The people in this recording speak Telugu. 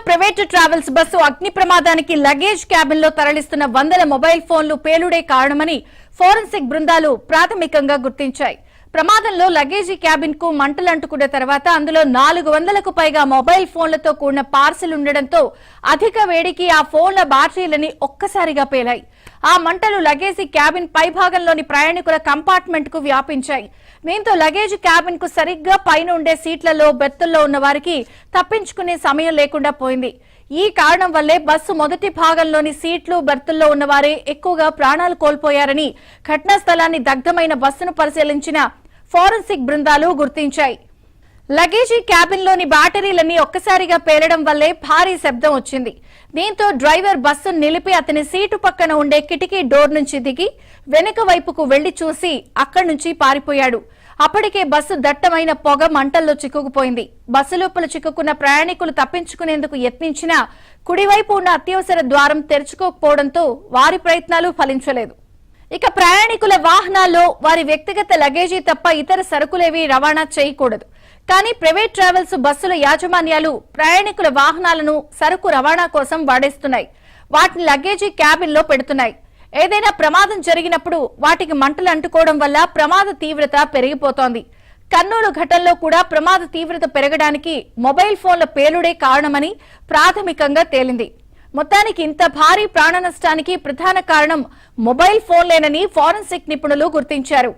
ప్రైవేట్ ట్రావెల్స్ బస్సు అగ్ని ప్రమాదానికి లగేజ్ క్యాబిన్ లో తరలిస్తున్న వందల మొబైల్ ఫోన్లు పేలుడే కారణమని ఫోరెన్సిక్ బృందాలు ప్రాథమికంగా గుర్తించాయి. ప్రమాదంలో లగేజీ క్యాబిన్ కు మంటలు అంటుకున్న తర్వాత అందులో 400కు పైగా మొబైల్ ఫోన్లతో కూడిన పార్సిల్ ఉండడంతో అధిక వేడికి ఆ ఫోన్ల బ్యాటరీలని ఒక్కసారిగా పేలాయి. ఆ మంటలు లగేజీ క్యాబిన్ పైభాగంలోని ప్రయాణికుల కంపార్ట్మెంట్ కు వ్యాపించాయి. దీంతో లగేజ్ క్యాబిన్ కు సరిగ్గా పైన ఉండే సీట్లలో బెర్తుల్లో ఉన్న వారికి తప్పించుకునే సమయం లేకుండా పోయింది. ఈ కారణం వల్లే బస్సు మొదటి భాగంలోని సీట్లు బెర్తుల్లో ఉన్నవారే ఎక్కువగా ప్రాణాలు కోల్పోయారని ఘటనా స్థలాన్ని దగ్ధమైన బస్సును పరిశీలించిన ఫోరెన్సిక్ బృందాలు గుర్తించాయి. లగేజీ క్యాబిన్ లోని బ్యాటరీలన్నీ ఒక్కసారిగా పేలడం వల్లే భారీ శబ్దం వచ్చింది. దీంతో డ్రైవర్ బస్సు నిలిపి అతని సీటు పక్కన ఉండే కిటికీ డోర్ నుంచి దిగి వెనుక వైపుకు వెళ్లి చూసి అక్కడి నుంచి పారిపోయాడు. అప్పటికే బస్సు దట్టమైన పొగ మంటల్లో చిక్కుకుపోయింది. బస్సు లోపల చిక్కుకున్న ప్రయాణికులు తప్పించుకునేందుకు యత్నించినా కుడివైపు ఉన్న అత్యవసర ద్వారం తెరుచుకోకపోవడంతో వారి ప్రయత్నాలు ఫలించలేదు. ఇక ప్రయాణికుల వాహనాల్లో వారి వ్యక్తిగత లగేజీ తప్ప ఇతర సరుకులేవీ రవాణా చేయకూడదు. కానీ ప్రైవేట్ ట్రావెల్స్ బస్సుల యాజమాన్యాలు ప్రయాణికుల వాహనాలను సరుకు రవాణా కోసం వాడేస్తున్నాయి. వాటిని లగేజీ క్యాబిన్ లో పెడుతున్నాయి. ఏదైనా ప్రమాదం జరిగినప్పుడు వాటికి మంటలు అంటుకోవడం వల్ల ప్రమాద తీవ్రత పెరిగిపోతోంది. కర్నూలు ఘటనలో కూడా ప్రమాద తీవ్రత పెరగడానికి మొబైల్ ఫోన్ల పేలుడే కారణమని ప్రాథమికంగా తేలింది. మొత్తానికి ఇంత భారీ ప్రాణ నష్టానికి ప్రధాన కారణం మొబైల్ ఫోన్లేనని ఫోరెన్సిక్ నిపుణులు గుర్తించారు.